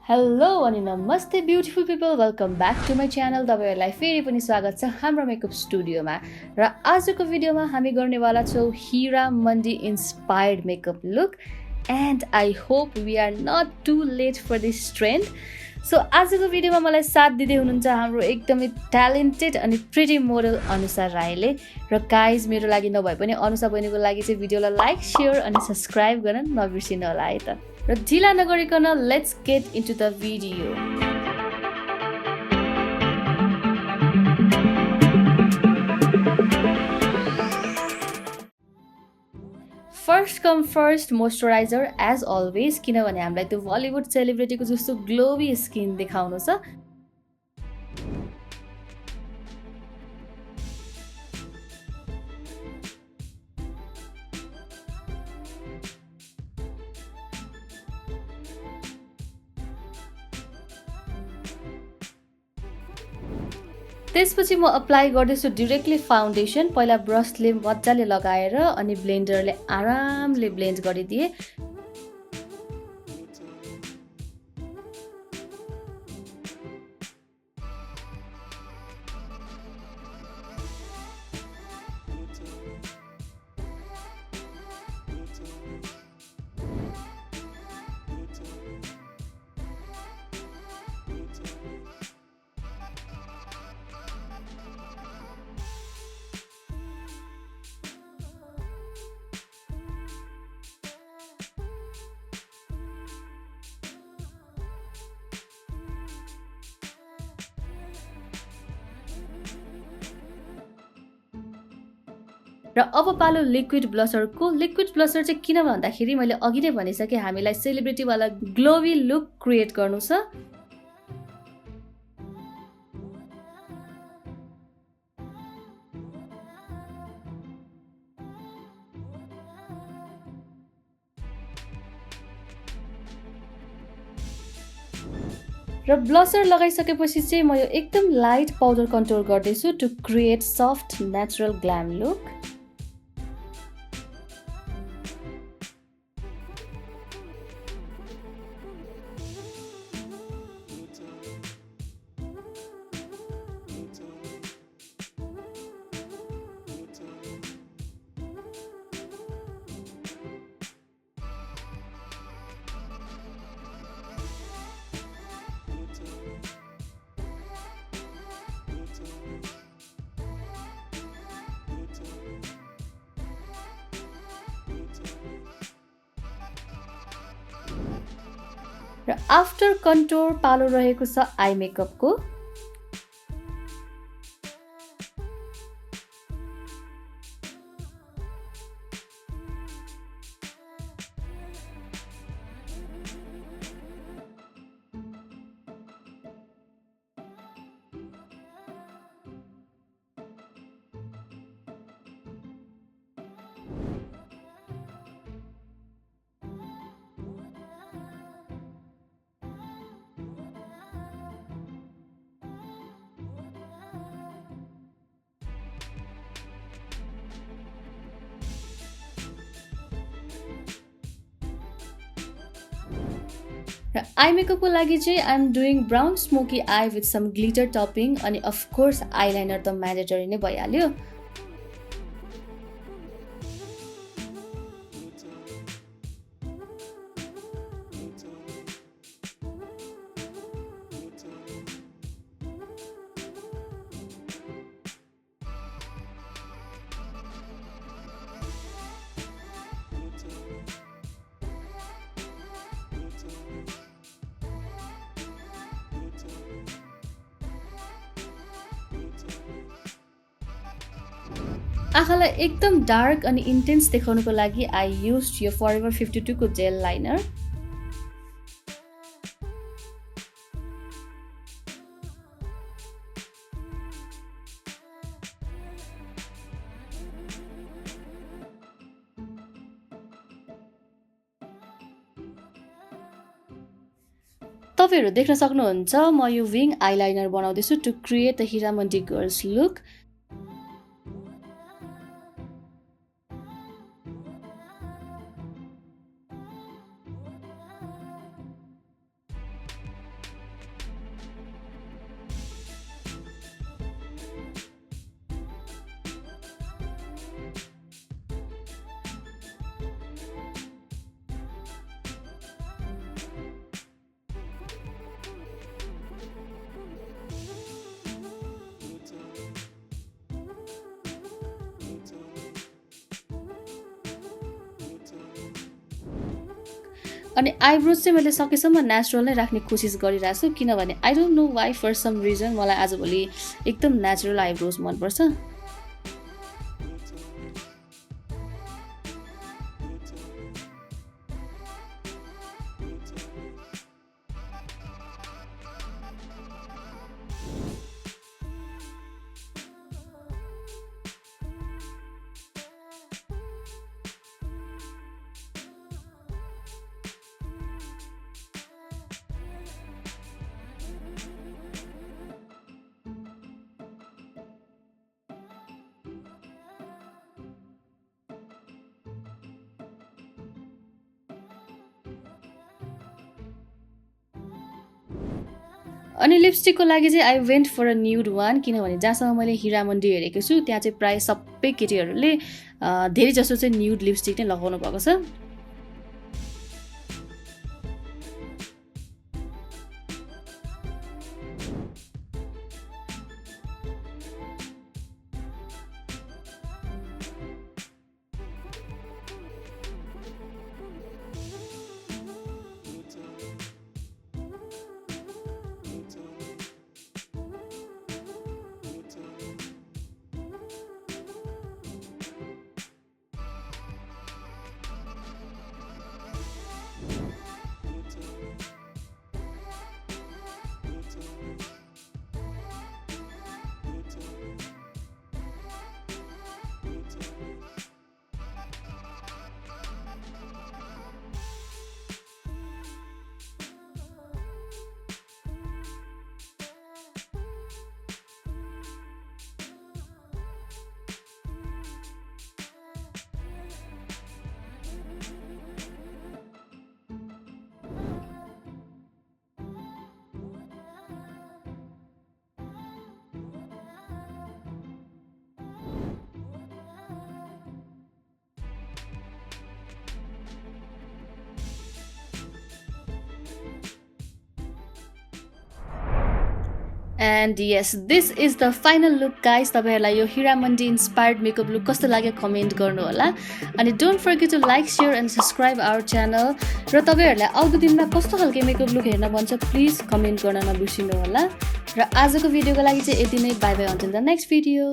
Hello अनि नमस्ते beautiful people welcome back to my channel तपाईहरुलाई फेरि पनि स्वागत छ हाम्रो मेकअप स्टुडियोमा र आजको भिडियोमा हामी गर्नेवाला छौं Heeramandi inspired makeup look and I hope we are not too late for this trend so आजको भिडियोमा मलाई साथ दिँदै हुनुहुन्छ हाम्रो एकदमै ट्यालेन्टेड अनि प्रिटी मोडल अनुषा राईले र गाइज मेरो लागि नभए पनि अनुषा बहिनीको लागि चाहिँ भिडियोलाई लाइक शेयर अनि सब्स्क्राइब गर्न नबिर्सिनु होला है त र ढिला नगरिकन let's get into the video first come first moisturizer as always किनभने हामीलाई त्यो बलिउड सेलिब्रिटीको जस्तो ग्लोवी स्किन देखाउनु छ त्यसपछि म अप्लाई गर्दैछु डाइरेक्टली फाउन्डेसन पहिला ब्रसले मजाले लगाएर अनि ब्लेन्डरले आरामले ब्लेन्ड गरिदिए र अब पालो लिक्विड ब्लसरको लिक्विड ब्लसर चाहिँ किन भन्दाखेरि मैले अघि नै भनिसके हामीलाई सेलिब्रिटी वाला ग्लोवी लुक क्रिएट गर्नु छ र ब्लसर लगाइसकेपछि चाहिँ म यो एकदम लाइट पाउडर कन्ट्रोल गर्दैछु to create soft natural glam look र आफ्टर कन्टोर पालो रहेको छ आई मेकअपको र आई मेकअपको लागि चाहिँ I am doing brown smoky eye with some glitter topping अनि अफकोर्स आईलाइनर त म्यान्डेटरी नै भइहाल्यो आँखालाई एकदम डार्क अनि इन्टेन्स देखाउनको लागि आई युज्ड यो फरएभर 52 को जेल लाइनर तपाईहरु देख्न सक्नुहुन्छ म यो विङ आईलाइनर बनाउँदैछु to create the Heeramandi girls look अनि आइब्रोज चाहिँ मैले सकेसम्म नेचुरल नै राख्ने कोसिस गरिरहेको छु किनभने I don't know why for some reason मलाई आजभोलि एकदम नेचुरल आइब्रोज मनपर्छ। अनि लिपस्टिकको लागि चाहिँ I went for a nude one किनभने जहाँसम्म मैले हिरामन्डी हेरेको छु त्यहाँ चाहिँ प्रायः सबै केटीहरूले धेरै जसो चाहिँ न्युड लिपस्टिक नै लगाउनु भएको छ। And yes, this is the final look guys. तपाईहरुलाई यो हिरामन्डी inspired makeup look कस्तो लाग्यो कमेन्ट गर्नु होला अनि don't forget to like, share and subscribe our channel र तपाईहरुलाई आउँदो दिनमा कस्तो खालको मेकअप लुक हेर्न भन्छ प्लिज कमेन्ट गर्न नबिर्सिनु होला र आजको भिडियोको लागि चाहिँ यति नै bye bye until the next video.